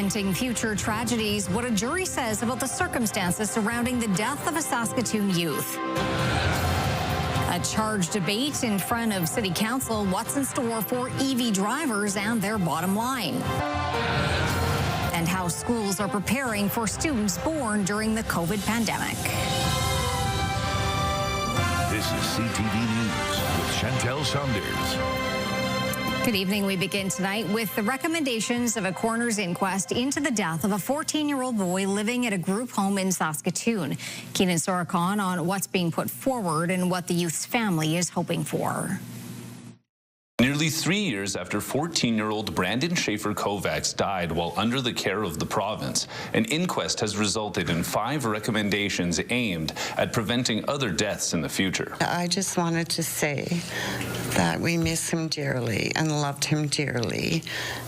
preventing future tragedies, what a jury says about the circumstances surrounding the death of a Saskatoon youth. A charged debate in front of City Council. What's in store for EV drivers and their bottom line? And how schools are preparing for students born during the COVID pandemic. This is CTV News with Chantel Saunders. Good evening. We begin tonight with the recommendations of a coroner's inquest into the death of a 14-year-old boy living at a group home in Saskatoon. Keenan Sorakon on what's being put forward and what the youth's family is hoping for. Nearly 3 years after 14-year-old Brandon Schaefer Kovacs died while under the care of the province, an inquest has resulted in 5 recommendations aimed at preventing other deaths in the future. I just wanted to say that we miss him dearly and loved him dearly,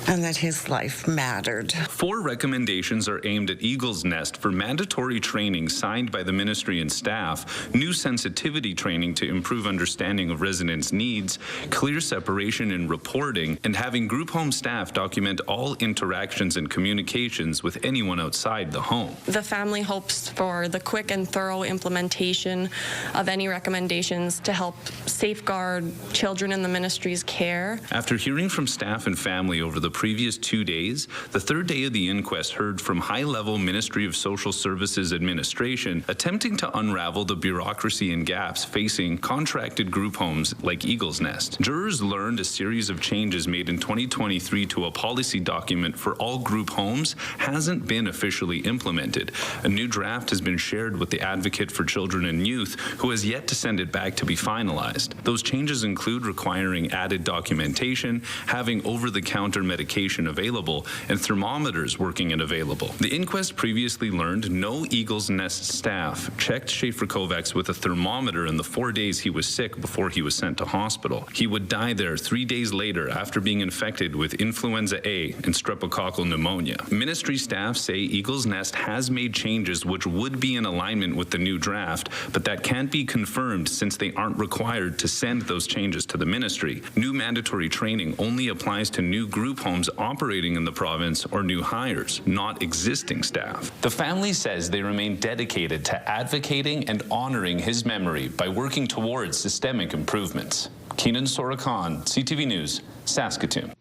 and that his life mattered. 4 recommendations are aimed at Eagle's Nest for mandatory training signed by the ministry and staff, new sensitivity training to improve understanding of residents' needs, clear separation in reporting, and having group home staff document all interactions and communications with anyone outside the home. The family hopes for the quick and thorough implementation of any recommendations to help safeguard children in the ministry's care. After hearing from staff and family over the previous 2 days, the third day of the inquest heard from high-level Ministry of Social Services administration attempting to unravel the bureaucracy and gaps facing contracted group homes like Eagle's Nest. Jurors learned a series of changes made in 2023 to a policy document for all group homes hasn't been officially implemented. A new draft has been shared with the Advocate for Children and Youth, who has yet to send it back to be finalized. Those changes include requiring added documentation, having over-the-counter medication available, and thermometers working and available. The inquest previously learned no Eagle's Nest staff checked Schaefer Kovacs with a thermometer in the 4 days he was sick before he was sent to hospital. He would die there 3 days later after being infected with influenza A and streptococcal pneumonia. Ministry staff say Eagle's Nest has made changes which would be in alignment with the new draft, but that can't be confirmed since they aren't required to send those changes to the ministry. New mandatory training only applies to new group homes operating in the province or new hires, not existing staff. The family says they remain dedicated to advocating and honoring his memory by working towards systemic improvements. Keenan Sorakon, CTV News, Saskatoon.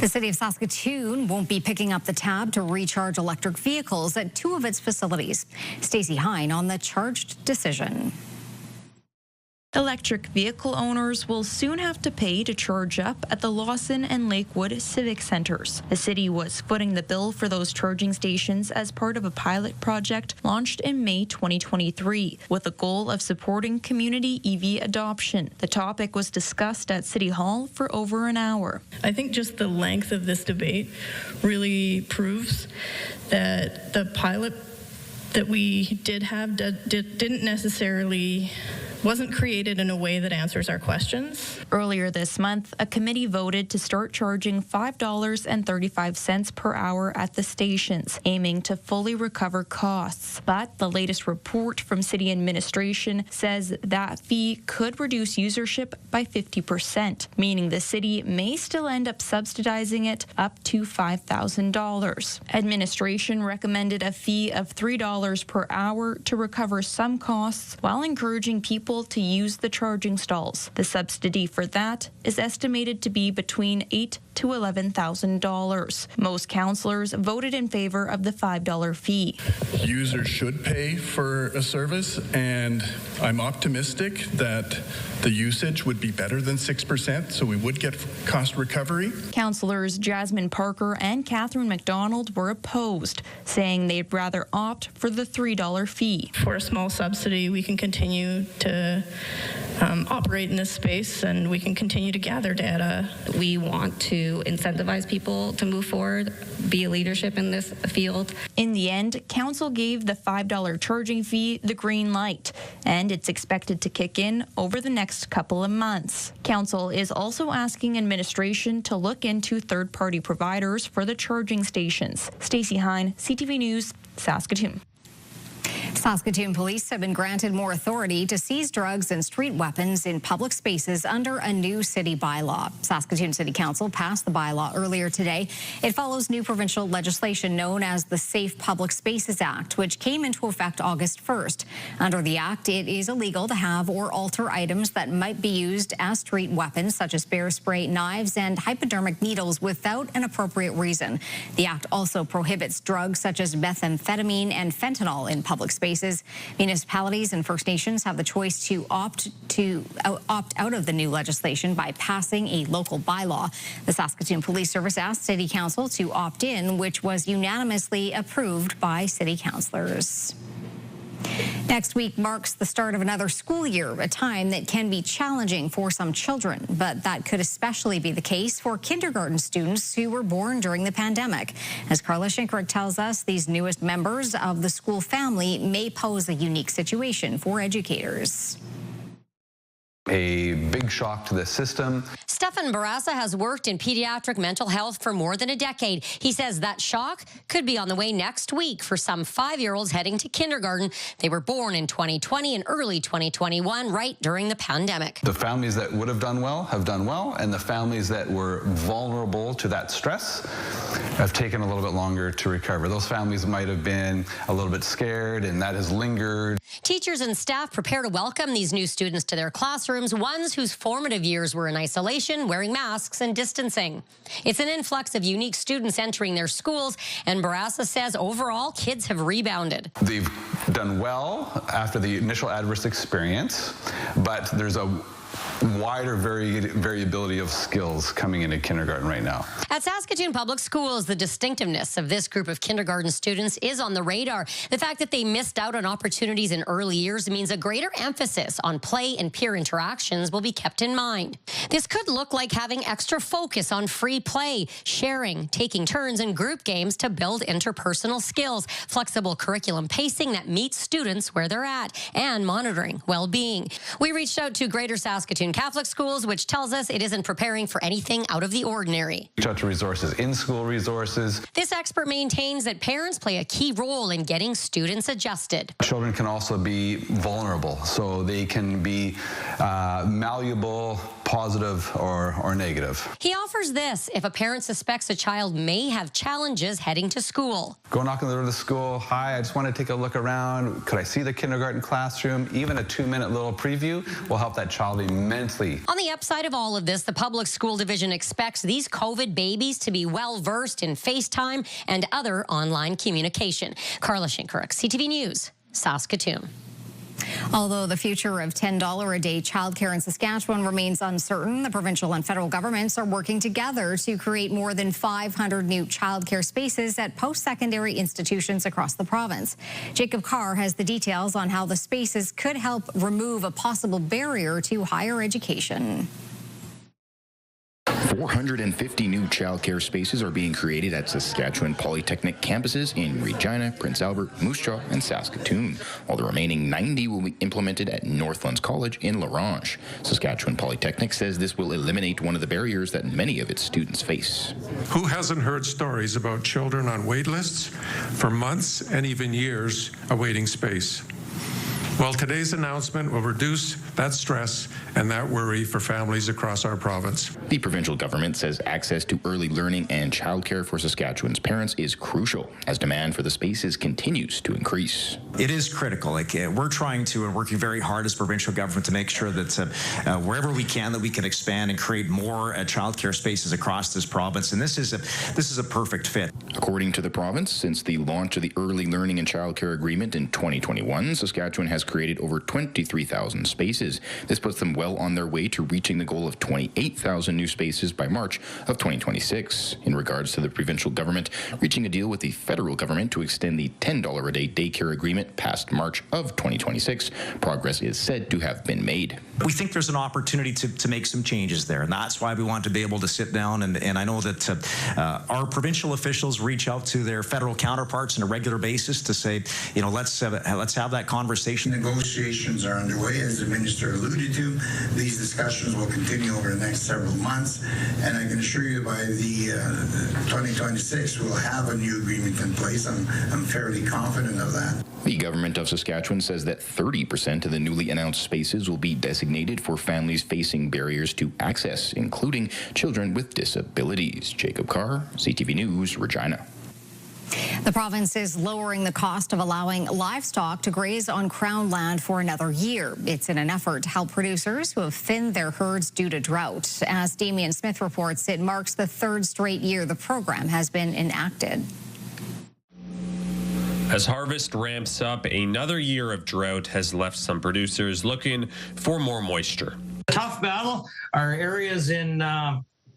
The city of Saskatoon won't be picking up the tab to recharge electric vehicles at 2 of its facilities. Stacey Hine on the charged decision. Electric vehicle owners will soon have to pay to charge up at the Lawson and Lakewood Civic Centers. The city was footing the bill for those charging stations as part of a pilot project launched in May 2023 with the goal of supporting community EV adoption. The topic was discussed at City Hall for over an hour. I think just the length of this debate really proves that the pilot that we did have didn't necessarily wasn't created in a way that answers our questions. Earlier this month, a committee voted to start charging $5.35 per hour at the stations, aiming to fully recover costs. But the latest report from city administration says that fee could reduce usership by 50%, meaning the city may still end up subsidizing it up to $5,000. Administration recommended a fee of $3 per hour to recover some costs while encouraging people to use the charging stalls. The subsidy for that is estimated to be between $8,000 to $11,000. Most councillors voted in favor of the $5 fee. Users should pay for a service, and I'm optimistic that the usage would be better than 6%, so we would get cost recovery. Councillors Jasmine Parker and Catherine McDonald were opposed, saying they'd rather opt for the $3 fee. For a small subsidy, we can continue to operate in this space, and we can continue to gather data. We want to incentivize people to move forward, be a leadership in this field. In the end, council gave the $5 charging fee the green light, and it's expected to kick in over the next couple of months. Council is also asking administration to look into third-party providers for the charging stations. Stacey Hine, CTV News, Saskatoon. Saskatoon police have been granted more authority to seize drugs and street weapons in public spaces under a new city bylaw. Saskatoon City Council passed the bylaw earlier today. It follows new provincial legislation known as the Safe Public Spaces Act, which came into effect August 1st. Under the act, it is illegal to have or alter items that might be used as street weapons, such as bear spray, knives, and hypodermic needles without an appropriate reason. The act also prohibits drugs such as methamphetamine and fentanyl in public spaces. Municipalities and First Nations have the choice to opt out of the new legislation by passing a local bylaw. The Saskatoon Police Service asked City Council to opt in, which was unanimously approved by City councillors. Next week marks the start of another school year, a time that can be challenging for some children, but that could especially be the case for kindergarten students who were born during the pandemic. As Carla Shinkrick tells us, these newest members of the school family may pose a unique situation for educators. A big shock to the system. Stefan Barassa has worked in pediatric mental health for more than a decade. He says that shock could be on the way next week for some 5-year-olds heading to kindergarten. They were born in 2020 and early 2021, right during the pandemic. The families that would have done well, and the families that were vulnerable to that stress have taken a little bit longer to recover. Those families might have been a little bit scared, and that has lingered. Teachers and staff prepare to welcome these new students to their classrooms, ones whose formative years were in isolation, wearing masks and distancing. It's an influx of unique students entering their schools, and Barassa says overall, kids have rebounded. They've done well after the initial adverse experience, but there's a wider variability of skills coming into kindergarten right now. At Saskatoon Public Schools, the distinctiveness of this group of kindergarten students is on the radar. The fact that they missed out on opportunities in early years means a greater emphasis on play and peer interactions will be kept in mind. This could look like having extra focus on free play, sharing, taking turns in group games to build interpersonal skills, flexible curriculum pacing that meets students where they're at, and monitoring well-being. We reached out to Greater Saskatoon Catholic Schools, which tells us it isn't preparing for anything out of the ordinary. Reach out to resources, in-school resources. This expert maintains that parents play a key role in getting students adjusted. Children can also be vulnerable, so they can be malleable, positive or negative. He offers this if a parent suspects a child may have challenges heading to school. Go knock on the door of the school. Hi, I just want to take a look around. Could I see the kindergarten classroom? Even a 2-minute little preview will help that child immensely. On the upside of all of this, the Public School Division expects these COVID babies to be well-versed in FaceTime and other online communication. Carla Shinkrick, CTV News, Saskatoon. Although the future of $10 a day childcare in Saskatchewan remains uncertain, the provincial and federal governments are working together to create more than 500 new childcare spaces at post-secondary institutions across the province. Jacob Carr has the details on how the spaces could help remove a possible barrier to higher education. 450 new childcare spaces are being created at Saskatchewan Polytechnic campuses in Regina, Prince Albert, Moose Jaw, and Saskatoon, while the remaining 90 will be implemented at Northlands College in La Ronge. Saskatchewan Polytechnic says this will eliminate one of the barriers that many of its students face. Who hasn't heard stories about children on wait lists for months and even years awaiting space? Well, today's announcement will reduce that stress and that worry for families across our province. The provincial government says access to early learning and childcare for Saskatchewan's parents is crucial as demand for the spaces continues to increase. It is critical. We're trying to and working very hard as provincial government to make sure that wherever we can, that we can expand and create more childcare spaces across this province. And this is a perfect fit. According to the province, since the launch of the Early Learning and Childcare Agreement in 2021, Saskatchewan has created over 23,000 spaces. This puts them well on their way to reaching the goal of 28,000 new spaces by March of 2026. In regards to the provincial government reaching a deal with the federal government to extend the $10 a day daycare agreement past March of 2026, progress is said to have been made. We think there's an opportunity to make some changes there, and that's why we want to be able to sit down, and I know that our provincial officials reach out to their federal counterparts on a regular basis to say, let's have that conversation. negotiations are underway, as the Minister alluded to. These discussions will continue over the next several months, and I can assure you by the 2026 we'll have a new agreement in place. I'm fairly confident of that. The government of Saskatchewan says that 30% of the newly announced spaces will be designated for families facing barriers to access, including children with disabilities. Jacob Carr, CTV News, Regina. The province is lowering the cost of allowing livestock to graze on Crown land for another year. It's in an effort to help producers who have thinned their herds due to drought. As Damien Smith reports, it marks the third straight year the program has been enacted. As harvest ramps up, another year of drought has left some producers looking for more moisture. Tough battle. Our area's in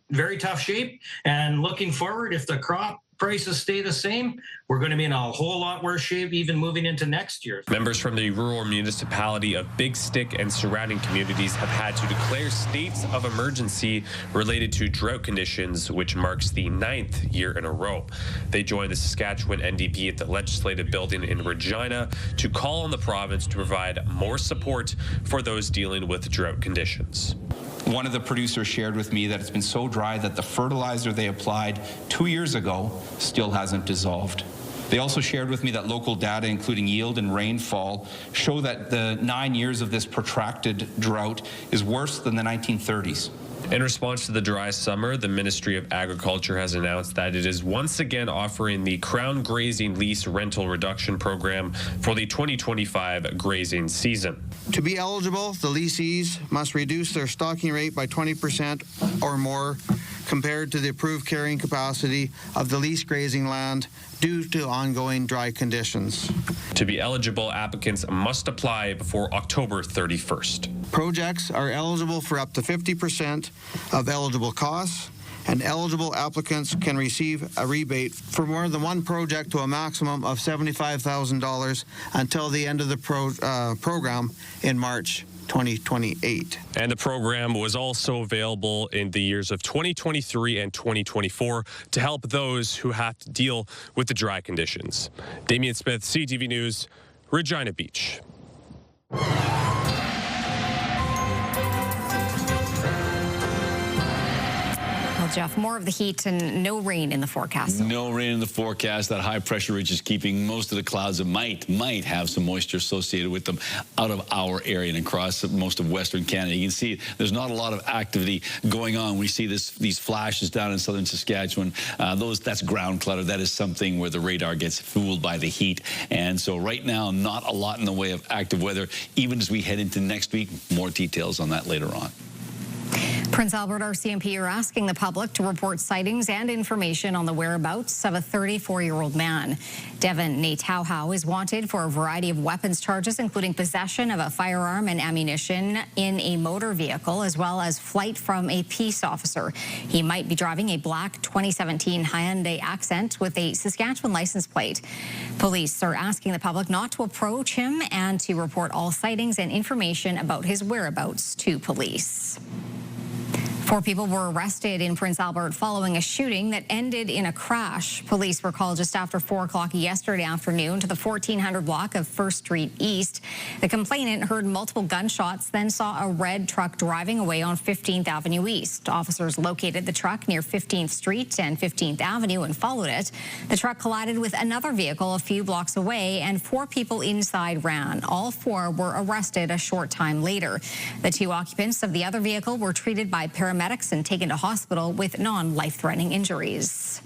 very tough shape, and looking forward, if the crop prices stay the same, we're going to be in a whole lot worse shape even moving into next year. Members from the rural municipality of Big Stick and surrounding communities have had to declare states of emergency related to drought conditions, which marks the 9th year in a row. They joined the Saskatchewan NDP at the Legislative Building in Regina to call on the province to provide more support for those dealing with drought conditions. One of the producers shared with me that it's been so dry that the fertilizer they applied 2 years ago still hasn't dissolved. They also shared with me that local data, including yield and rainfall, show that the 9 years of this protracted drought is worse than the 1930s. In response to the dry summer, the Ministry of Agriculture has announced that it is once again offering the Crown Grazing Lease Rental Reduction Program for the 2025 grazing season. To be eligible, the leasees must reduce their stocking rate by 20% or more compared to the approved carrying capacity of the leased grazing land due to ongoing dry conditions. To be eligible, applicants must apply before October 31st. Projects are eligible for up to 50% of eligible costs, and eligible applicants can receive a rebate for more than one project to a maximum of $75,000 until the end of the program in March 2028. And the program was also available in the years of 2023 and 2024 to help those who have to deal with the dry conditions. Damien Smith, CTV News, Regina Beach. Jeff, more of the heat and no rain in the forecast. No rain in the forecast. That high pressure ridge is keeping most of the clouds that might have some moisture associated with them out of our area and across most of Western Canada. You can see there's not a lot of activity going on. We see these flashes down in southern Saskatchewan. That's ground clutter. That is something where the radar gets fooled by the heat. And so right now, not a lot in the way of active weather. Even as we head into next week, more details on that later on. Prince Albert RCMP are asking the public to report sightings and information on the whereabouts of a 34-year-old man. Devin Natauhau is wanted for a variety of weapons charges, including possession of a firearm and ammunition in a motor vehicle, as well as flight from a peace officer. He might be driving a black 2017 Hyundai Accent with a Saskatchewan license plate. Police are asking the public not to approach him and to report all sightings and information about his whereabouts to police. 4 people were arrested in Prince Albert following a shooting that ended in a crash. Police were called just after 4 o'clock yesterday afternoon to the 1400 block of 1st Street East. The complainant heard multiple gunshots, then saw a red truck driving away on 15th Avenue East. Officers located the truck near 15th Street and 15th Avenue and followed it. The truck collided with another vehicle a few blocks away, and 4 people inside ran. All 4 were arrested a short time later. The 2 occupants of the other vehicle were treated by paramedics and taken to hospital with non-life-threatening injuries.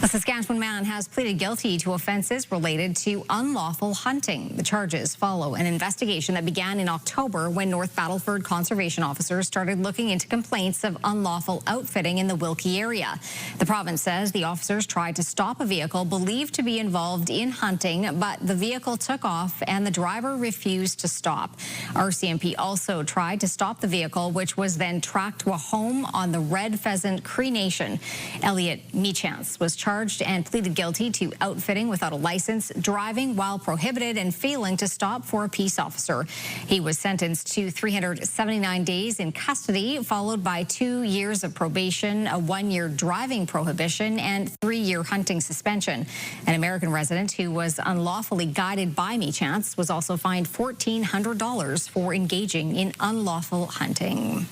A Saskatchewan man has pleaded guilty to offenses related to unlawful hunting. The charges follow an investigation that began in October when North Battleford conservation officers started looking into complaints of unlawful outfitting in the Wilkie area. The province says the officers tried to stop a vehicle believed to be involved in hunting, but the vehicle took off and the driver refused to stop. RCMP also tried to stop the vehicle, which was then tracked to a home on the Red Pheasant Cree Nation. Elliot Meachance was charged charged and pleaded guilty to outfitting without a license, driving while prohibited, and failing to stop for a peace officer. He was sentenced to 379 days in custody, followed by 2 years of probation, a 1-year driving prohibition, and 3-year hunting suspension. An American resident who was unlawfully guided by Chance was also fined $1,400 for engaging in unlawful hunting.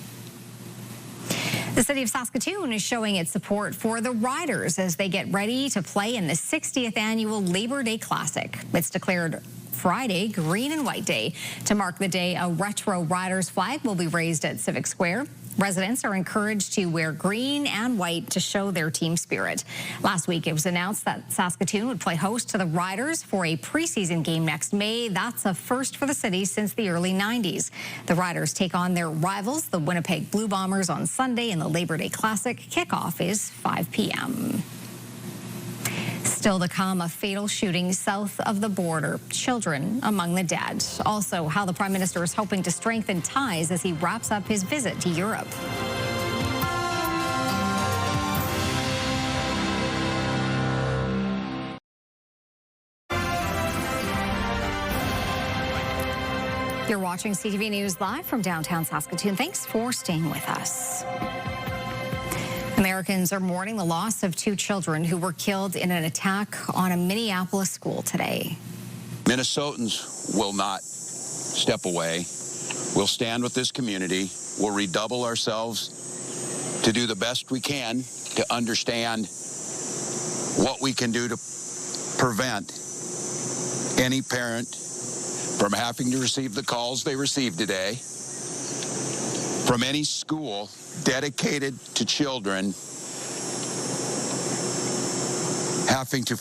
The city of Saskatoon is showing its support for the riders as they get ready to play in the 60th annual Labor Day Classic. It's declared Friday Green and White Day. To mark the day, a retro Riders flag will be raised at Civic Square. Residents are encouraged to wear green and white to show their team spirit. Last week, it was announced that Saskatoon would play host to the Riders for a preseason game next May. That's a first for the city since the early 90s. The Riders take on their rivals, the Winnipeg Blue Bombers, on Sunday in the Labor Day Classic. Kickoff is 5 p.m. Still to come, a fatal shooting south of the border. Children among the dead. Also, how the Prime Minister is hoping to strengthen ties as he wraps up his visit to Europe. You're watching CTV News live from downtown Saskatoon. Thanks for staying with us. Americans are mourning the loss of 2 children who were killed in an attack on a Minneapolis school today. Minnesotans will not step away. We'll stand with this community. We'll redouble ourselves to do the best we can to understand what we can do to prevent any parent from having to receive the calls they received today, from any school dedicated to children having to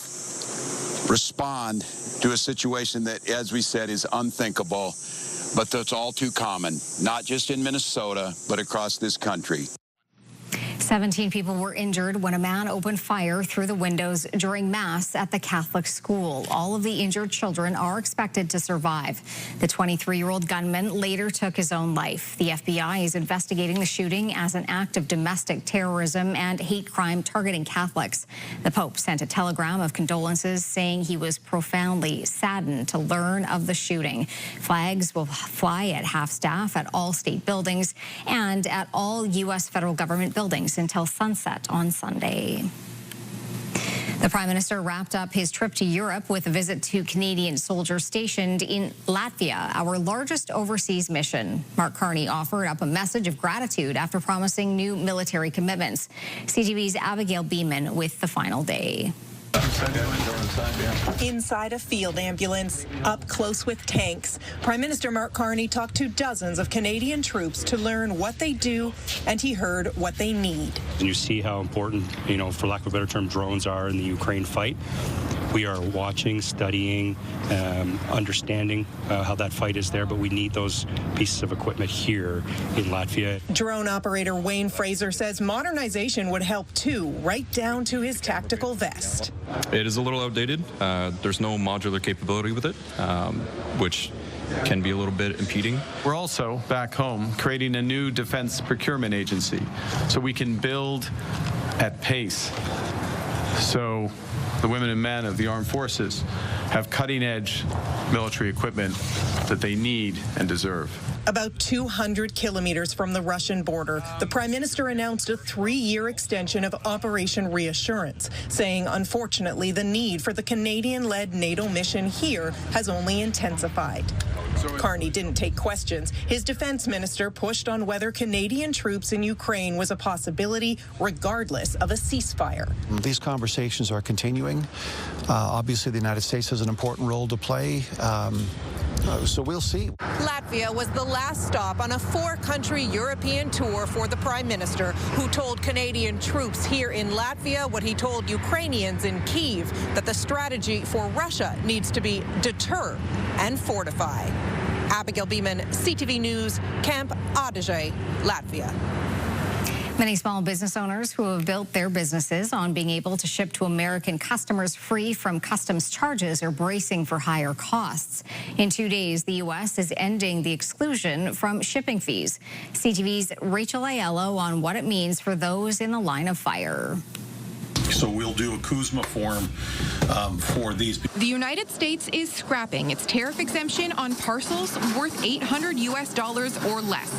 respond to a situation that, as we said, is unthinkable, but that's all too common, not just in Minnesota, but across this country. 17 people were injured when a man opened fire through the windows during Mass at the Catholic school. All of the injured children are expected to survive. The 23-year-old gunman later took his own life. The FBI is investigating the shooting as an act of domestic terrorism and hate crime targeting Catholics. The Pope sent a telegram of condolences saying he was profoundly saddened to learn of the shooting. Flags will fly at half-staff at all state buildings and at all U.S. federal government buildings until sunset on Sunday. The Prime Minister wrapped up his trip to Europe with a visit to Canadian soldiers stationed in Latvia, our largest overseas mission. Mark Carney offered up a message of gratitude after promising new military commitments. CTV's Abigail Beeman with the final day. Inside a field ambulance, up close with tanks, Prime Minister Mark Carney talked to dozens of Canadian troops to learn what they do, and he heard what they need. And you see how important, for lack of a better term, drones are in the Ukraine fight. We are watching, studying, understanding how that fight is there, but we need those pieces of equipment here in Latvia. Drone operator Wayne Fraser says modernization would help too, right down to his tactical vest. It is a little outdated. There's no modular capability with it, which can be a little bit impeding. We're also, back home, creating a new defense procurement agency so we can build at pace. So the women and men of the armed forces have cutting-edge military equipment that they need and deserve. About 200 kilometers from the Russian border, the Prime Minister announced a 3-year extension of Operation Reassurance, saying, unfortunately, the need for the Canadian-led NATO mission here has only intensified. Carney didn't take questions. His defense minister pushed on whether Canadian troops in Ukraine was a possibility, regardless of a ceasefire. These conversations are continuing. Obviously, the United States has an important role to play. So we'll see. Latvia was the last stop on a 4-country European tour for the Prime Minister, who told Canadian troops here in Latvia what he told Ukrainians in Kyiv, that the strategy for Russia needs to be deter and fortify. Abigail Beeman, CTV News, Camp Adige, Latvia. Many small business owners who have built their businesses on being able to ship to American customers free from customs charges are bracing for higher costs. In 2 days, the U.S. is ending the exclusion from shipping fees. CTV's Rachel Aiello on what it means for those in the line of fire. So we'll do a CUSMA form for these. The United States is scrapping its tariff exemption on parcels worth $800 or less.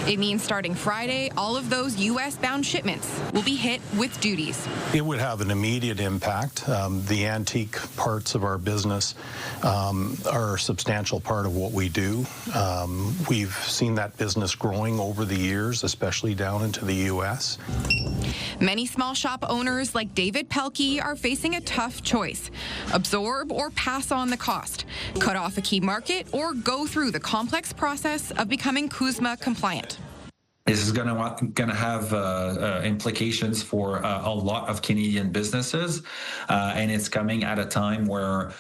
It means starting Friday, all of those U.S.-bound shipments will be hit with duties. It would have an immediate impact. The antique parts of our business are a substantial part of what we do. We've seen that business growing over the years, especially down into the U.S. Many small shop owners like David Pelkey are facing a tough choice: absorb or pass on the cost, cut off a key market, or go through the complex process of becoming CUSMA compliant. This is going to have implications for a lot of Canadian businesses, and it's coming at a time where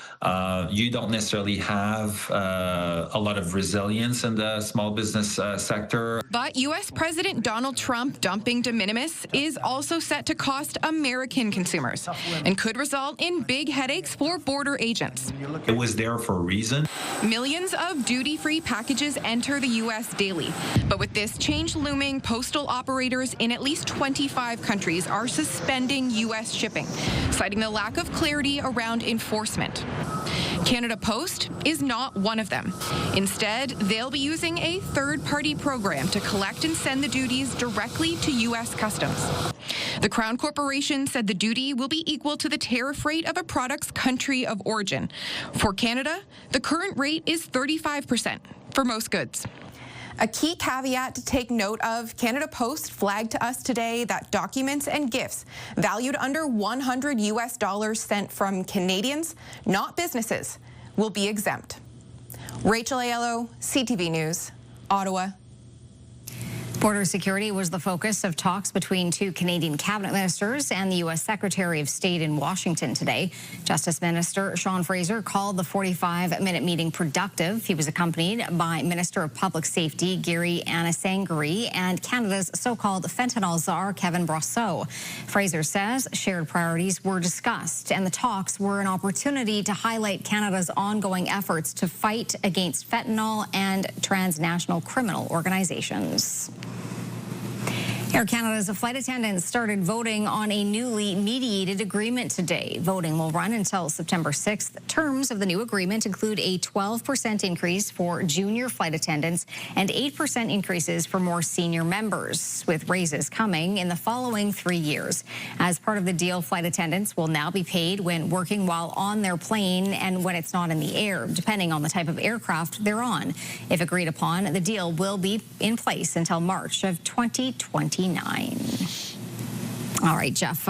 you don't necessarily have a lot of resilience in the small business sector. But U.S. President Donald Trump dumping de minimis is also set to cost American consumers and could result in big headaches for border agents. It was there for a reason. Millions of duty-free packages enter the U.S. daily, but with this change looming, postal operators in at least 25 countries are suspending U.S. shipping, citing the lack of clarity around enforcement. Canada Post is not one of them. Instead, they'll be using a third-party program to collect and send the duties directly to U.S. Customs. The Crown Corporation said the duty will be equal to the tariff rate of a product's country of origin. For Canada, the current rate is 35% for most goods. A key caveat to take note of: Canada Post flagged to us today that documents and gifts valued under $100 sent from Canadians, not businesses, will be exempt. Rachel Aiello, CTV News, Ottawa. Border security was the focus of talks between two Canadian cabinet ministers and the U.S. Secretary of State in Washington today. Justice Minister Sean Fraser called the 45-minute meeting productive. He was accompanied by Minister of Public Safety Gary Anasangari and Canada's so-called fentanyl czar Kevin Brosseau. Fraser says shared priorities were discussed, and the talks were an opportunity to highlight Canada's ongoing efforts to fight against fentanyl and transnational criminal organizations. Air Canada's flight attendants started voting on a newly mediated agreement today. Voting will run until September 6th. Terms of the new agreement include a 12% increase for junior flight attendants and 8% increases for more senior members, with raises coming in the following 3 years. As part of the deal, flight attendants will now be paid when working while on their plane and when it's not in the air, depending on the type of aircraft they're on. If agreed upon, the deal will be in place until March of 2029. All right, Jeff,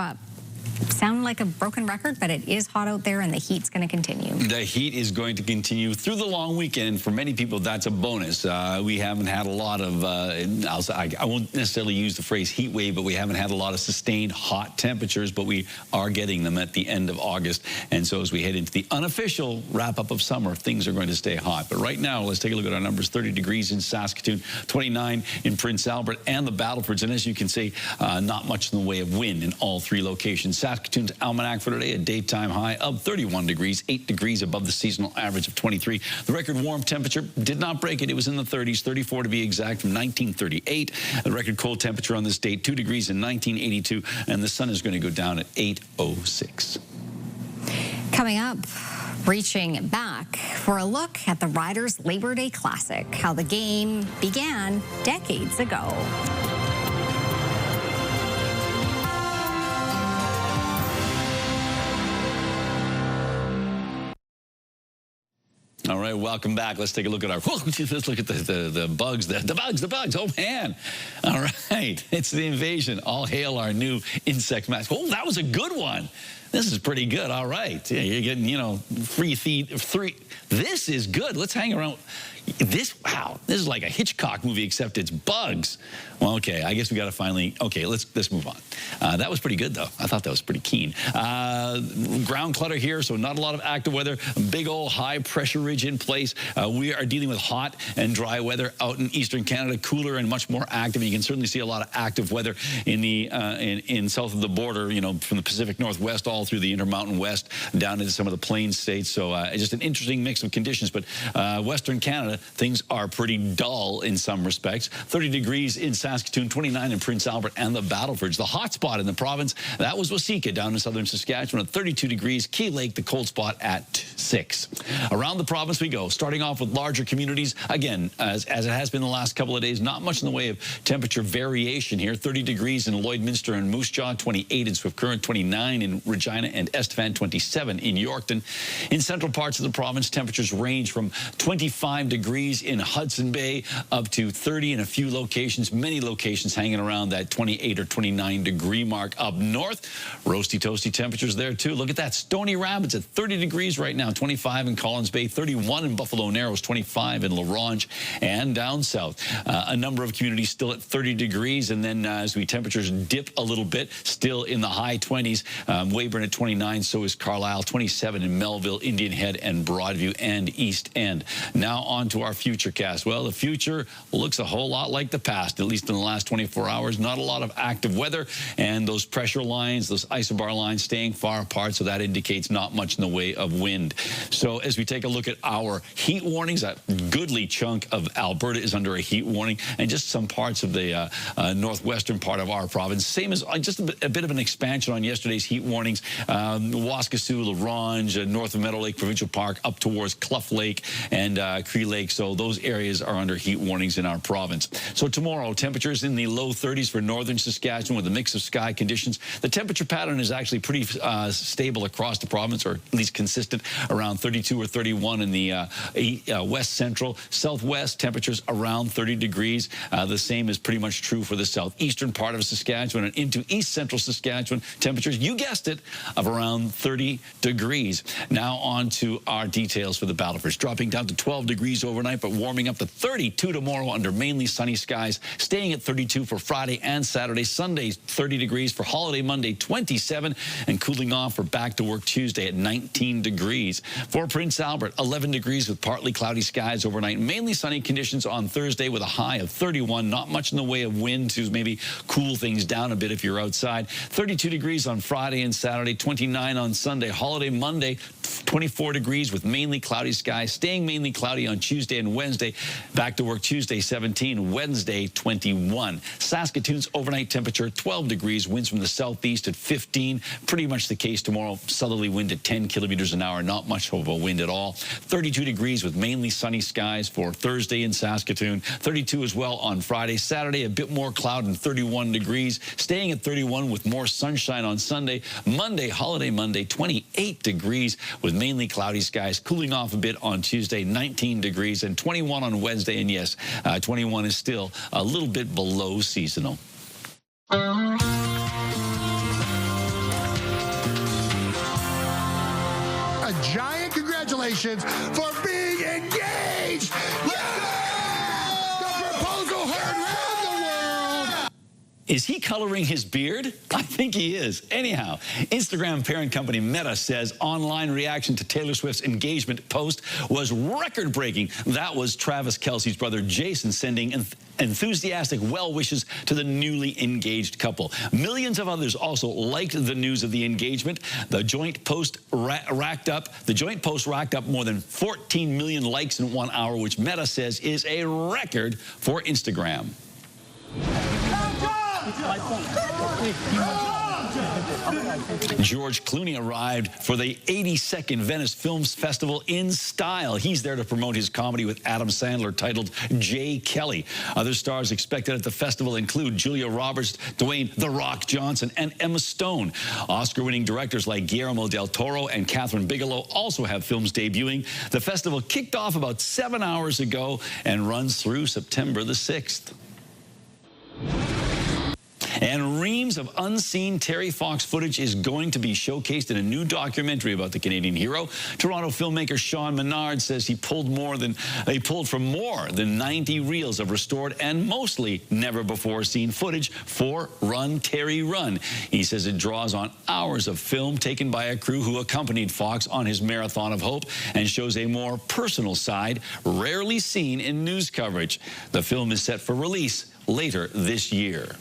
sound like a broken record, but it is hot out there and the heat's going to continue. The heat is going to continue through the long weekend. For many people, that's a bonus. We haven't had a lot of, I won't necessarily use the phrase heat wave, but we haven't had a lot of sustained hot temperatures, but we are getting them at the end of August. And so as we head into the unofficial wrap-up of summer, things are going to stay hot. But right now, let's take a look at our numbers. 30 degrees in Saskatoon, 29 in Prince Albert and the Battlefords. And as you can see, not much in the way of wind in all three locations. Saskatoon's almanac for today, a daytime high of 31 degrees, 8 degrees above the seasonal average of 23. The record warm temperature did not break it. It was in the 30s, 34 to be exact, from 1938. The record cold temperature on this date, 2 degrees in 1982, and the sun is going to go down at 8:06. Coming up, reaching back for a look at the Riders Labor Day Classic, how the game began decades ago. All right, welcome back. Let's take a look at our, let's look at the bugs, the bugs, oh man. All right, it's the invasion. All hail our new insect mask. Oh, that was a good one. This is pretty good. All right, yeah, you're getting, free feed, this is good. Let's hang around. Wow, this is like a Hitchcock movie, except it's bugs. Well, okay, I guess we got to finally, okay, let's move on. That was pretty good, though. I thought that was pretty keen. Ground clutter here, so not a lot of active weather. Big old high pressure ridge in place. We are dealing with hot and dry weather out in eastern Canada, cooler and much more active. And you can certainly see a lot of active weather in the in south of the border, from the Pacific Northwest all all through the Intermountain West down into some of the Plains states. So just an interesting mix of conditions. But Western Canada, things are pretty dull in some respects. 30 degrees in Saskatoon, 29 in Prince Albert and the Battlefords. The hot spot in the province, that was Waseeka down in southern Saskatchewan at 32 degrees. Key Lake, the cold spot at 6. Around the province we go, starting off with larger communities. Again, as it has been the last couple of days, not much in the way of temperature variation here. 30 degrees in Lloydminster and Moose Jaw, 28 in Swift Current, 29 in Regina and Estevan, 27 in Yorkton. In central parts of the province, temperatures range from 25 degrees in Hudson Bay up to 30 in a few locations, many locations hanging around that 28 or 29 degree mark. Up north, roasty toasty temperatures there too. Look at that, Stony Rapids at 30 degrees right now, 25 in Collins Bay, 31 in Buffalo Narrows, 25 in La Ronge, and down south. A number of communities still at 30 degrees, and then as we temperatures dip a little bit, still in the high 20s. Weyburn at 29, so is Carlisle, 27 in Melville, Indian Head, and Broadview, and East End. Now on to our future cast. Well, the future looks a whole lot like the past, at least in the last 24 hours. Not a lot of active weather, and those pressure lines, those isobar lines staying far apart, so that indicates not much in the way of wind. So as we take a look at our heat warnings, a goodly chunk of Alberta is under a heat warning, and just some parts of the northwestern part of our province. Same as just a bit of an expansion on yesterday's heat warnings. Waskesiu, La Ronge, north of Meadow Lake Provincial Park, up towards Clough Lake and Cree Lake. So those areas are under heat warnings in our province. So tomorrow, temperatures in the low 30s for northern Saskatchewan with a mix of sky conditions. The temperature pattern is actually pretty stable across the province, or at least consistent, around 32 or 31 in the west central. Southwest, temperatures around 30 degrees. The same is pretty much true for the southeastern part of Saskatchewan and into east central Saskatchewan. Temperatures, you guessed it, of around 30 degrees. Now on to our details for the Battlefords. Dropping down to 12 degrees overnight, but warming up to 32 tomorrow under mainly sunny skies. Staying at 32 for Friday and Saturday. Sunday, 30 degrees. For holiday Monday, 27. And cooling off for back to work Tuesday at 19 degrees. For Prince Albert, 11 degrees with partly cloudy skies overnight. Mainly sunny conditions on Thursday with a high of 31. Not much in the way of wind to maybe cool things down a bit if you're outside. 32 degrees on Friday and Saturday, 29 on Sunday. Holiday Monday, 24 degrees with mainly cloudy skies. Staying mainly cloudy on Tuesday and Wednesday. Back to work Tuesday, 17. Wednesday, 21. Saskatoon's overnight temperature, 12 degrees. Winds from the southeast at 15. Pretty much the case tomorrow. Southerly wind at 10 kilometers an hour. Not much of a wind at all. 32 degrees with mainly sunny skies for Thursday in Saskatoon. 32 as well on Friday. Saturday, a bit more cloud and 31 degrees. Staying at 31 with more sunshine on Sunday. Monday, holiday Monday, 28 degrees with mainly cloudy skies. Cooling off a bit on Tuesday, 19 degrees, and 21 on Wednesday. And yes, 21 is still a little bit below seasonal. A giant congratulations for being engaged! The proposal heard around the world! Is he coloring his beard? I think he is. Anyhow, Instagram parent company Meta says online reaction to Taylor Swift's engagement post was record-breaking. That was Travis Kelce's brother Jason sending enthusiastic well wishes to the newly engaged couple. Millions of others also liked the news of the engagement. The joint post racked up more than 14 million likes in 1 hour, which Meta says is a record for Instagram. George Clooney arrived for the 82nd Venice Film Festival in style. He's there to promote his comedy with Adam Sandler titled Jay Kelly. Other stars expected at the festival include Julia Roberts, Dwayne "The Rock" Johnson, and Emma Stone. Oscar-winning directors like Guillermo del Toro and Catherine Bigelow also have films debuting. The festival kicked off about 7 hours ago and runs through September the 6th. And reams of unseen Terry Fox footage is going to be showcased in a new documentary about the Canadian hero. Toronto filmmaker Sean Menard says he pulled from more than 90 reels of restored and mostly never before seen footage for Run Terry Run. He says it draws on hours of film taken by a crew who accompanied Fox on his marathon of hope and shows a more personal side rarely seen in news coverage. The film is set for release later this year.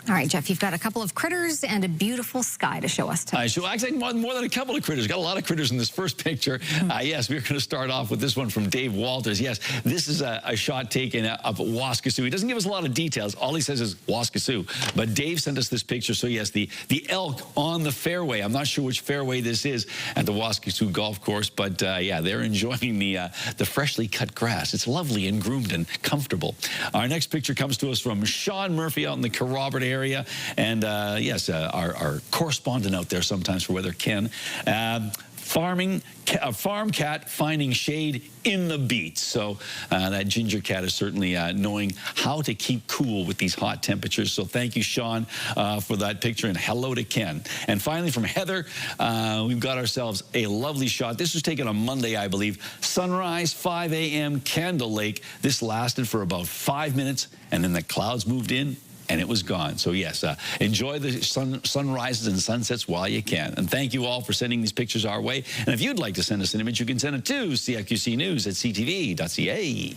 All right, Jeff, you've got a couple of critters and a beautiful sky to show us tonight. I show actually more than a couple of critters. Got a lot of critters in this first picture. Yes, we're going to start off with this one from Dave Walters. Yes, this is a shot taken of Waskesiu. He doesn't give us a lot of details. All he says is Waskesiu. But Dave sent us this picture. So yes, the elk on the fairway. I'm not sure which fairway this is at the Waskesiu Golf Course, but yeah, they're enjoying the freshly cut grass. It's lovely and groomed and comfortable. Our next picture comes to us from Sean Murphy out in the Kerrobert area. And yes, our correspondent out there sometimes for weather, Ken. Farm cat finding shade in the beets. So that ginger cat is certainly knowing how to keep cool with these hot temperatures. So thank you, Sean, for that picture, and hello to Ken. And finally, from Heather, we've got ourselves a lovely shot. This was taken on Monday, I believe. Sunrise, 5 a.m., Candle Lake. This lasted for about 5 minutes, and then the clouds moved in, and it was gone. So yes, enjoy the sunrises and sunsets while you can. And thank you all for sending these pictures our way. And if you'd like to send us an image, you can send it to cfqcnews@ctv.ca.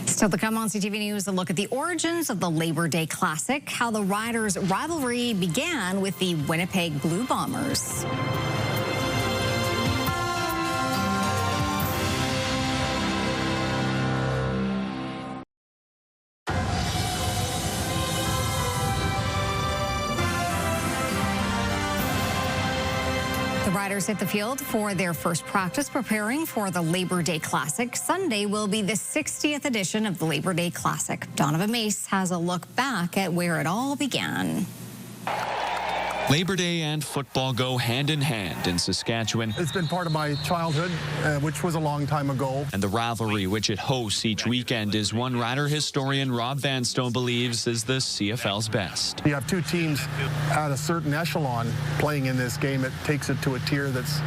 Still to come on CTV News, a look at the origins of the Labor Day Classic, how the Riders' rivalry began with the Winnipeg Blue Bombers. The Riders hit the field for their first practice, preparing for the Labor Day Classic. Sunday will be the 60th edition of the Labor Day Classic. Donovan Mace has a look back at where it all began. Labor Day and football go hand in hand in Saskatchewan. It's been part of my childhood, which was a long time ago. And the rivalry which it hosts each weekend is one Rider historian Rob Vanstone believes is the CFL's best. You have two teams at a certain echelon playing in this game. It takes it to a tier that's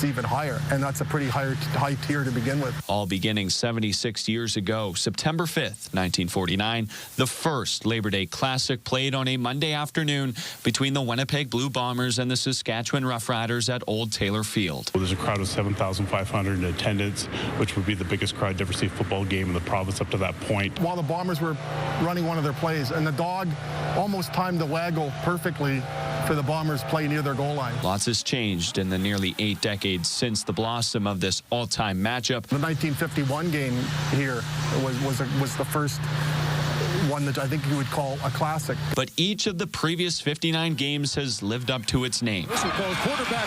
even higher, and that's a pretty high tier to begin with. All beginning 76 years ago, September 5th, 1949, the first Labor Day Classic played on a Monday afternoon between the Winnipeg Blue Bombers and the Saskatchewan Roughriders at Old Taylor Field. There's a crowd of 7,500 in attendance, which would be the biggest crowd to ever see a football game in the province up to that point. While the Bombers were running one of their plays, and the dog almost timed the waggle perfectly for the Bombers' play near their goal line. Lots has changed in the nearly 8 decades since the blossom of this all-time matchup. The 1951 game here was the first one that I think you would call a classic. But each of the previous 59 games has lived up to its name. This will go quarterback.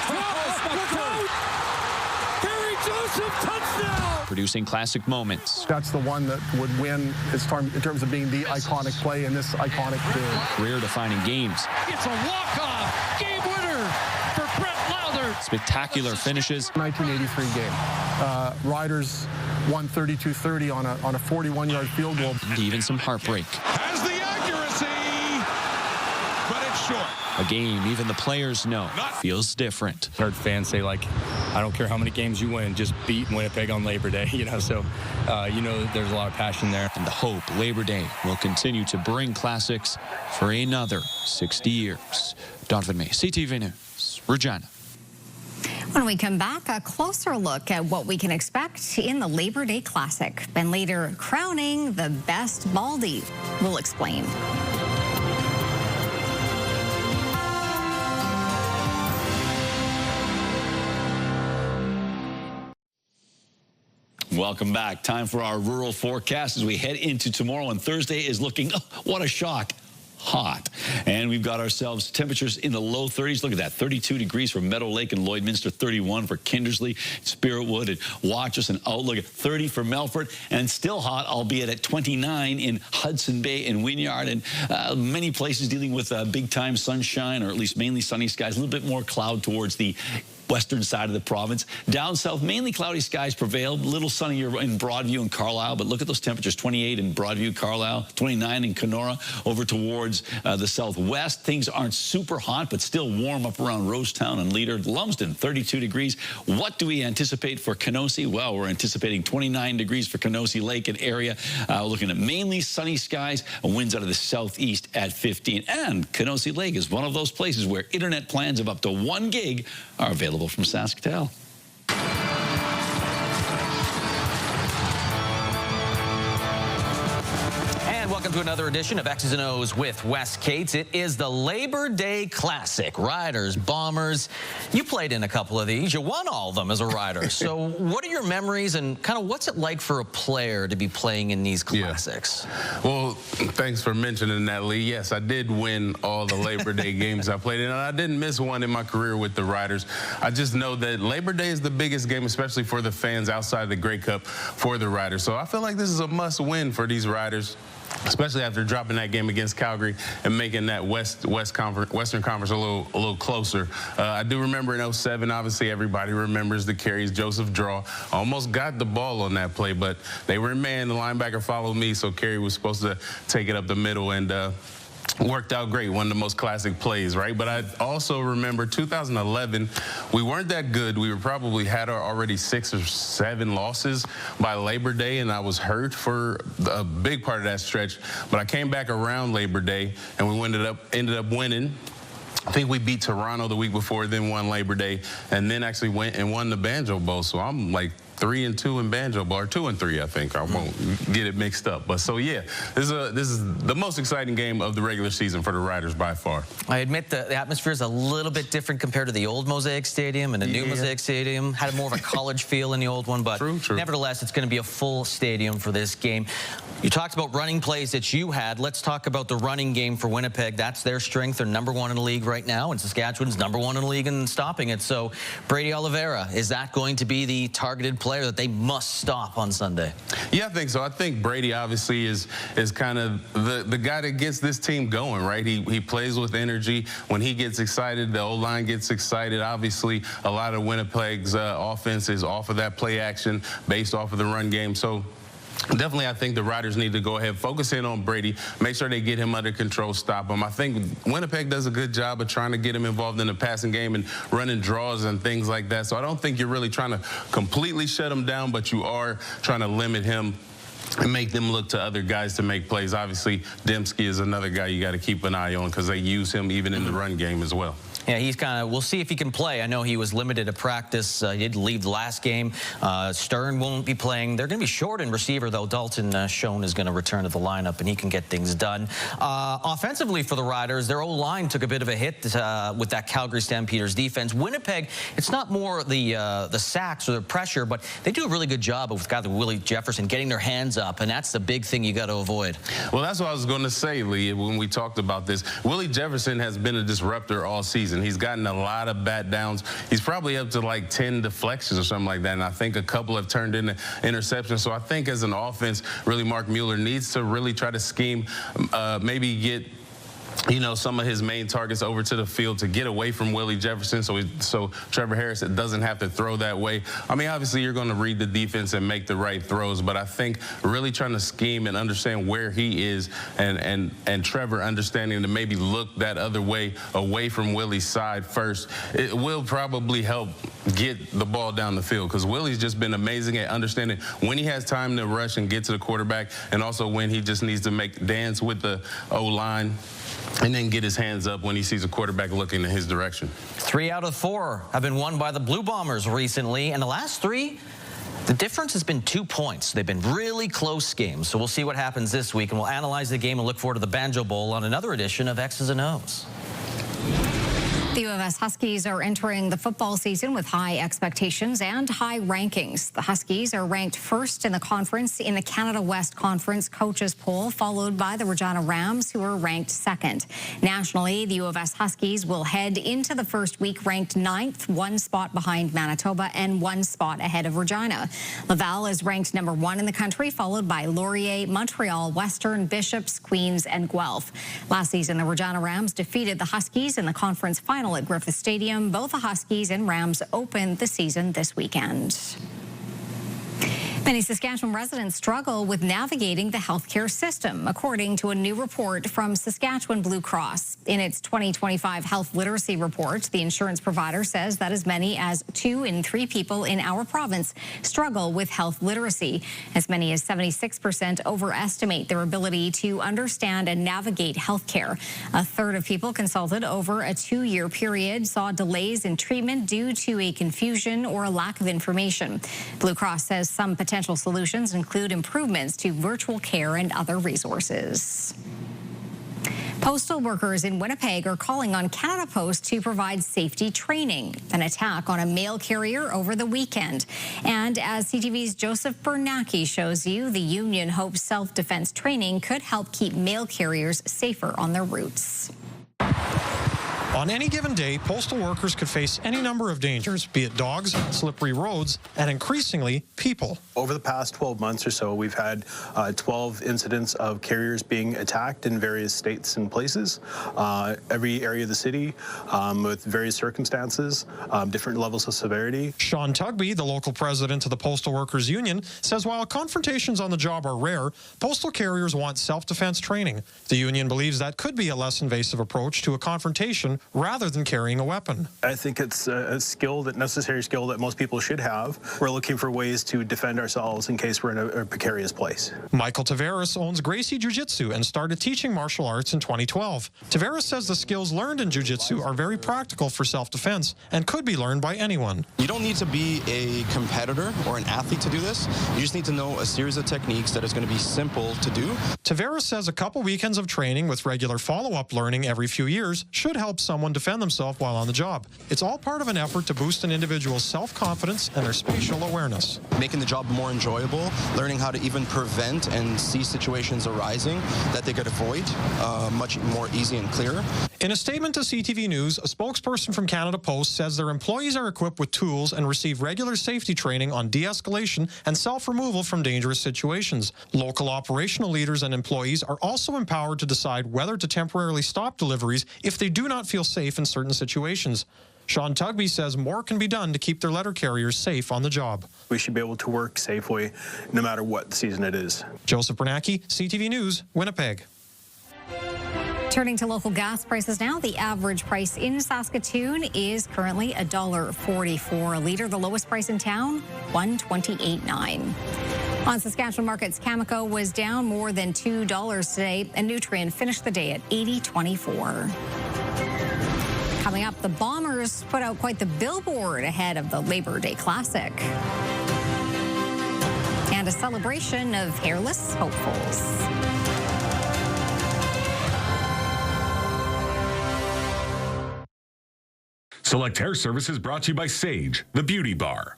Barry Joseph, touchdown! Producing classic moments. That's the one that would win in terms of being the iconic play in this iconic game. Career-defining games. It's a walk-off game winner for Brett Lauder. Spectacular finishes. 1983 game. Riders won 32-30 on a 41-yard field goal. And even some heartbreak. Has the accuracy, but it's short. A game even the players know feels different. Heard fans say, like, I don't care how many games you win, just beat Winnipeg on Labor Day, so there's a lot of passion there. And the hope Labor Day will continue to bring classics for another 60 years. Donovan May, CTV News, Regina. When we come back, a closer look at what we can expect in the Labor Day Classic, and later crowning the best Baldy. We'll explain. Welcome back. Time for our rural forecast as we head into tomorrow, and Thursday is looking, what a shock, hot. And we've got ourselves temperatures in the low 30s. Look at that, 32 degrees for Meadow Lake and Lloydminster, 31 for Kindersley, Spiritwood, and Watrous and Outlook at 30 for Melfort, and still hot, albeit at 29 in Hudson Bay and Wynyard, and many places dealing with big-time sunshine, or at least mainly sunny skies, a little bit more cloud towards the western side of the province. Down south, mainly cloudy skies prevailed. A little sunnier in Broadview and Carlisle, but look at those temperatures, 28 in Broadview, Carlisle, 29 in Kenora. Over towards the southwest, things aren't super hot, but still warm up around Rosetown and Leader. Lumsden, 32 degrees. What do we anticipate for Kenosee? Well, we're anticipating 29 degrees for Kenosee Lake and area. Looking at mainly sunny skies, winds out of the southeast at 15. And Kenosee Lake is one of those places where internet plans of up to 1 gig are available from Sasktel. And welcome to another edition of X's and O's with Wes Cates. It is the Labor Day Classic. Riders, Bombers. You played in a couple of these. You won all of them as a rider. So what are your memories and kind of what's it like for a player to be playing in these classics? Yeah. Well, thanks for mentioning that, Lee. Yes, I did win all the Labor Day games I played in, and I didn't miss one in my career with the Riders. I just know that Labor Day is the biggest game, especially for the fans outside the Grey Cup for the Riders. So I feel like this is a must-win for these Riders, especially after dropping that game against Calgary and making that Western Conference a little closer. I do remember in 07, obviously everybody remembers the carries. Joseph Drought almost got the ball on that play, but they were in man. The linebacker followed me, so Carey was supposed to take it up the middle, and worked out great. One of the most classic plays, right? But I also remember 2011, we weren't that good. We probably had already 6 or 7 losses by Labor Day, and I was hurt for a big part of that stretch. But I came back around Labor Day, and we ended up winning. I think we beat Toronto the week before, then won Labor Day, and then actually went and won the Banjo Bowl. So I'm like 3-2 in Banjo Bowl, or 2-3, I think. I won't get it mixed up. But so yeah, this is the most exciting game of the regular season for the Riders by far. I admit the atmosphere is a little bit different compared to the old Mosaic Stadium and the new Mosaic Stadium. Had more of a college feel in the old one, but nevertheless, it's going to be a full stadium for this game. You talked about running plays that you had. Let's talk about the running game for Winnipeg. That's their strength. They're #1 in the league right now, and Saskatchewan's #1 in the league in stopping it. So Brady Oliveira, is that going to be the targeted player that they must stop on Sunday? Yeah, I think so. I think Brady obviously is kind of the guy that gets this team going, right? He plays with energy. When he gets excited, the O-line gets excited. Obviously, a lot of Winnipeg's offense is off of that play action based off of the run game. So definitely, I think the Riders need to go ahead, focus in on Brady, make sure they get him under control, stop him. I think Winnipeg does a good job of trying to get him involved in the passing game and running draws and things like that. So I don't think you're really trying to completely shut him down, but you are trying to limit him and make them look to other guys to make plays. Obviously, Dembski is another guy you got to keep an eye on because they use him even in the run game as well. Yeah, he's kind of, we'll see if he can play. I know he was limited to practice. He did leave the last game. Stern won't be playing. They're going to be short in receiver, though. Dalton Schoen is going to return to the lineup, and he can get things done. Offensively for the Riders, their O-line took a bit of a hit with that Calgary Stampeders defense. Winnipeg, it's not more the sacks or the pressure, but they do a really good job with guys like Willie Jefferson getting their hands up, and that's the big thing you got to avoid. Well, that's what I was going to say, Lee, when we talked about this. Willie Jefferson has been a disruptor all season. He's gotten a lot of bat downs. He's probably up to like 10 deflections or something like that, and I think a couple have turned into interceptions. So I think as an offense, really Mark Mueller needs to really try to scheme, maybe get some of his main targets over to the field to get away from Willie Jefferson so Trevor Harris doesn't have to throw that way. I mean, obviously, you're going to read the defense and make the right throws, but I think really trying to scheme and understand where he is and Trevor understanding to maybe look that other way, away from Willie's side first, it will probably help get the ball down the field because Willie's just been amazing at understanding when he has time to rush and get to the quarterback and also when he just needs to dance with the O-line and then get his hands up when he sees a quarterback looking in his direction. 3 out of 4 have been won by the Blue Bombers recently, and the last 3, the difference has been 2 points. They've been really close games, so we'll see what happens this week, and we'll analyze the game and look forward to the Banjo Bowl on another edition of X's and O's. The U of S Huskies are entering the football season with high expectations and high rankings. The Huskies are ranked first in the conference in the Canada West Conference coaches poll, followed by the Regina Rams, who are ranked second. Nationally, the U of S Huskies will head into the first week ranked 9th, 1 spot behind Manitoba and 1 spot ahead of Regina. Laval is ranked #1 in the country, followed by Laurier, Montreal, Western, Bishops, Queens, and Guelph. Last season, the Regina Rams defeated the Huskies in the conference final at Griffith Stadium. Both the Huskies and Rams opened the season this weekend. Many Saskatchewan residents struggle with navigating the healthcare system, according to a new report from Saskatchewan Blue Cross. In its 2025 health literacy report, the insurance provider says that as many as 2 in 3 people in our province struggle with health literacy. As many as 76% overestimate their ability to understand and navigate healthcare. A third of people consulted over a 2-year period saw delays in treatment due to a confusion or a lack of information. Blue Cross says some potential Potential solutions include improvements to virtual care and other resources. Postal workers in Winnipeg are calling on Canada Post to provide safety training. An attack on a mail carrier over the weekend. And as CTV's Joseph Bernacki shows you, the union hopes self-defense training could help keep mail carriers safer on their routes. On any given day, postal workers could face any number of dangers, be it dogs, slippery roads, and increasingly, people. Over the past 12 months or so, we've had 12 incidents of carriers being attacked in various states and places, every area of the city, with various circumstances, different levels of severity. Sean Tugby, the local president of the Postal Workers Union, says while confrontations on the job are rare, postal carriers want self-defense training. The union believes that could be a less invasive approach to a confrontation rather than carrying a weapon. I think it's a skill, that necessary skill that most people should have. We're looking for ways to defend ourselves in case we're in a precarious place. Michael Tavares owns Gracie Jiu-Jitsu and started teaching martial arts in 2012. Tavares says the skills learned in Jiu-Jitsu are very practical for self-defense and could be learned by anyone. You don't need to be a competitor or an athlete to do this. You just need to know a series of techniques that is going to be simple to do. Tavares says a couple weekends of training with regular follow-up learning every few years should help someone defend themselves while on the job. It's all part of an effort to boost an individual's self-confidence and their spatial awareness. Making the job more enjoyable, learning how to even prevent and see situations arising that they could avoid much more easy and clear. In a statement to CTV News, a spokesperson from Canada Post says their employees are equipped with tools and receive regular safety training on de-escalation and self-removal from dangerous situations. Local operational leaders and employees are also empowered to decide whether to temporarily stop deliveries if they do not feel safe in certain situations. Sean Tugby says more can be done to keep their letter carriers safe on the job. We should be able to work safely no matter what season it is. Joseph Bernacki, CTV News, Winnipeg. Turning to local gas prices now, the average price in Saskatoon is currently $1.44 a litre. The lowest price in town, $1.28.9. On Saskatchewan markets, Cameco was down more than $2 today, and Nutrien finished the day at $80.24. Coming up, the Bombers put out quite the billboard ahead of the Labor Day Classic. And a celebration of hairless hopefuls. Select Hair Services brought to you by Sage, the Beauty Bar.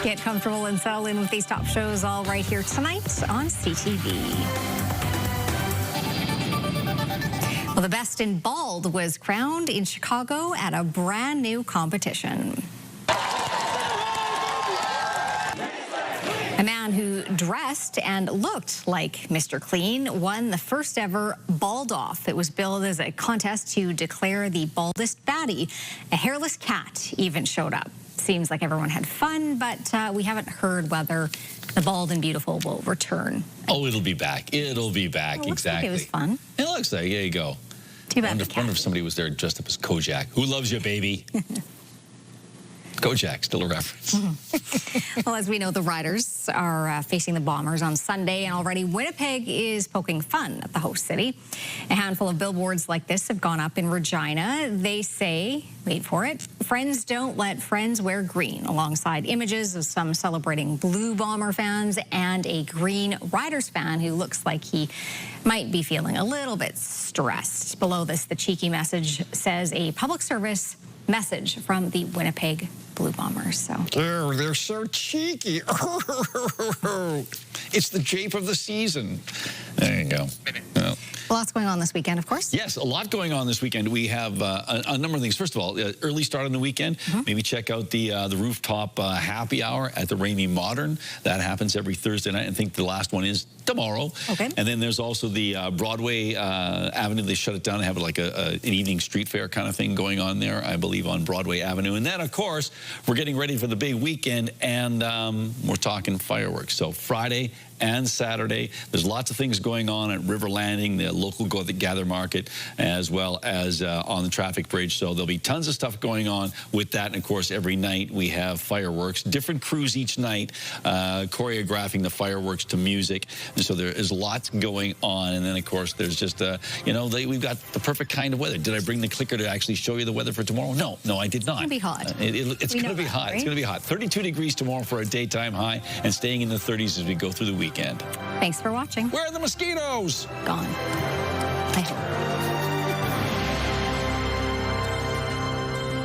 Get comfortable and settle in with these top shows all right here tonight on CTV. Well, the best in bald was crowned in Chicago at a brand new competition. A man who dressed and looked like Mr. Clean won the first ever Bald Off. It was billed as a contest to declare the baldest baddie. A hairless cat even showed up. Seems like everyone had fun, but we haven't heard whether the Bald and Beautiful will return. Oh, it'll be back. It'll be back. It looks exactly. like it was fun. It looks like. There you go. Too bad. I wonder if somebody was there dressed up as Kojak. Who loves you, baby? Kojak, still a reference. Well, as we know, the Riders are facing the Bombers on Sunday, and already Winnipeg is poking fun at the host city. A handful of billboards like this have gone up in Regina. They say, wait for it, friends don't let friends wear green, alongside images of some celebrating Blue Bomber fans and a Green Riders fan who looks like he might be feeling a little bit stressed. Below this, the cheeky message says a public service message from the Winnipeg Blue Bombers. So they're so cheeky. It's the jape of the season. There you go. Lots going on this weekend, of course. Yes, a lot going on this weekend. We have a number of things. First of all, early start on the weekend. Maybe check out the rooftop happy hour at the Rainey Modern. That happens every Thursday night. I think the last one is tomorrow. Okay. And then there's also the Broadway Avenue. They shut it down. They have like an evening street fair kind of thing going on there, I believe, on Broadway Avenue. And then, of course, we're getting ready for the big weekend, and we're talking fireworks. So Friday and Saturday. There's lots of things going on at River Landing, the local Gather Market, as well as on the traffic bridge. So there'll be tons of stuff going on with that. And of course, every night we have fireworks, different crews each night, choreographing the fireworks to music. And so there is lots going on. And then of course, there's just, we've got the perfect kind of weather. Did I bring the clicker to actually show you the weather for tomorrow? No, I did not. It's going to be hot. It's going to be hot. Right? It's going to be hot. 32 degrees tomorrow for a daytime high and staying in the 30s as we go through the weekend. Thanks for watching. Where are the mosquitoes? Gone. I hope.